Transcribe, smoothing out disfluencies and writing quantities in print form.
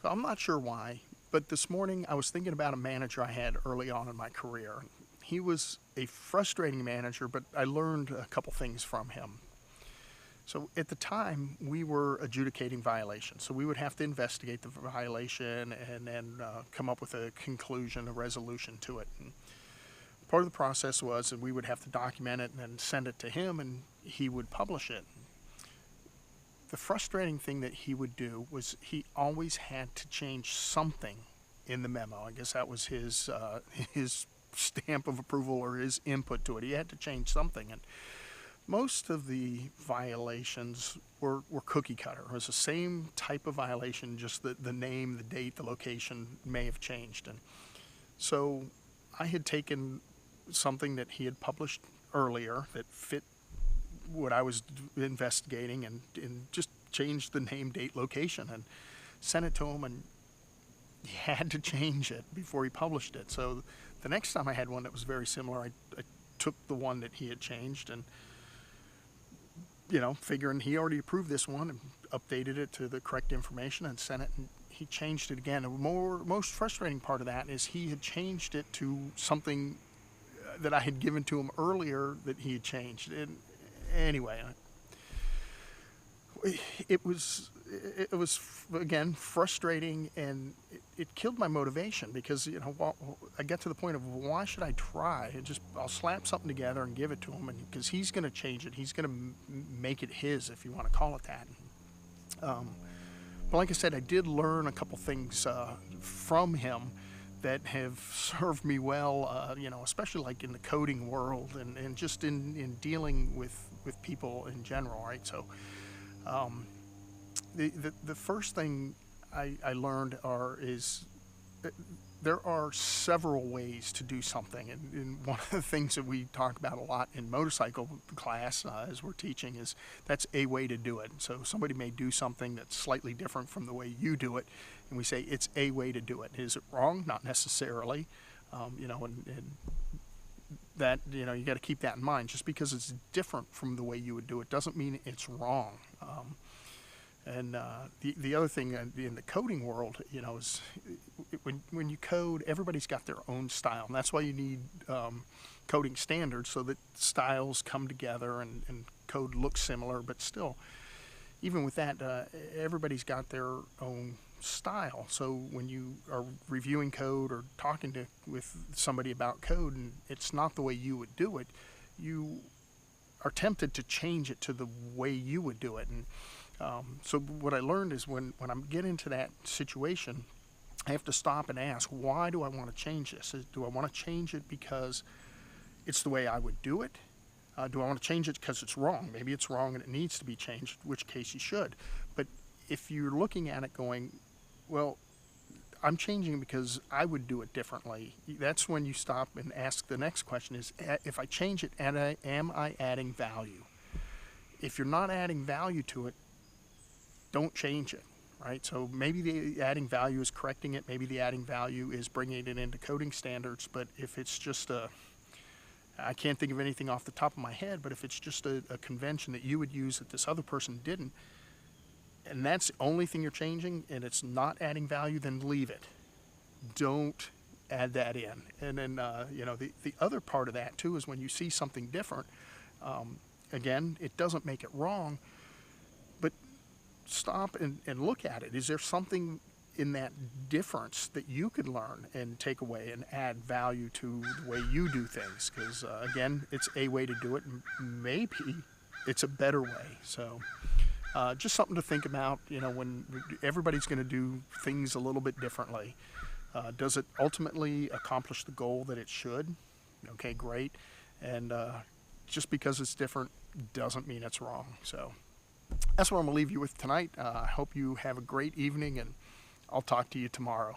So I'm not sure why, but this morning I was thinking about a manager I had early on in my career. He was a frustrating manager, but I learned a couple things from him. So at the time, we were adjudicating violations. So we would have to investigate the violation and then come up with a conclusion, a resolution to it. And part of the process was that we would have to document it and then send it to him, and he would publish it. The frustrating thing that he would do was he always had to change something in the memo. I guess that was his stamp of approval or his input to it. He had to change something, and most of the violations were cookie cutter. It was the same type of violation, just the name, the date, the location may have changed. And so I had taken something that he had published earlier that fit what I was investigating and just changed the name, date, location, and sent it to him, and he had to change it before he published it. So the next time I had one that was very similar, I took the one that he had changed and, figuring he already approved this one, and updated it to the correct information and sent it, and he changed it again. The most frustrating part of that is he had changed it to something that I had given to him earlier that he had changed. And anyway, it was again frustrating, and it killed my motivation because I got to the point of, why should I try? I'll slap something together and give it to him, and because he's going to change it, he's going to make it his, if you want to call it that. But like I said, I did learn a couple things from him that have served me well, especially like in the coding world and just in dealing with people in general, right? So the first thing I learned is that there are several ways to do something, and one of the things that we talk about a lot in motorcycle class as we're teaching is that's a way to do it. So somebody may do something that's slightly different from the way you do it, and we say it's a way to do it. Is it wrong? Not necessarily, and that you got to keep that in mind. Just because it's different from the way you would do it doesn't mean it's wrong. And the other thing in the coding world, is when you code, everybody's got their own style, and that's why you need coding standards so that styles come together and code looks similar. But still, even with that, everybody's got their own style. So when you are reviewing code or talking with somebody about code, and it's not the way you would do it, you are tempted to change it to the way you would do it. And so what I learned is when I'm getting into that situation, I have to stop and ask, why do I want to change this? Do I want to change it because it's the way I would do it? Do I want to change it because it's wrong? Maybe it's wrong and it needs to be changed, in which case you should. But if you're looking at it going, well, I'm changing because I would do it differently, that's when you stop and ask the next question is, if I change it, am I adding value? If you're not adding value to it, don't change it, right? So maybe the adding value is correcting it. Maybe the adding value is bringing it into coding standards. But if it's just I can't think of anything off the top of my head, but if it's just a convention that you would use that this other person didn't, and that's the only thing you're changing, and it's not adding value, then leave it. Don't add that in. And then, the other part of that too is when you see something different, again, it doesn't make it wrong, but stop and look at it. Is there something in that difference that you could learn and take away and add value to the way you do things? Because again, it's a way to do it. Maybe it's a better way. So just something to think about, when everybody's going to do things a little bit differently. Does it ultimately accomplish the goal that it should? Okay, great. And just because it's different doesn't mean it's wrong. So that's what I'm going to leave you with tonight. I hope you have a great evening, and I'll talk to you tomorrow.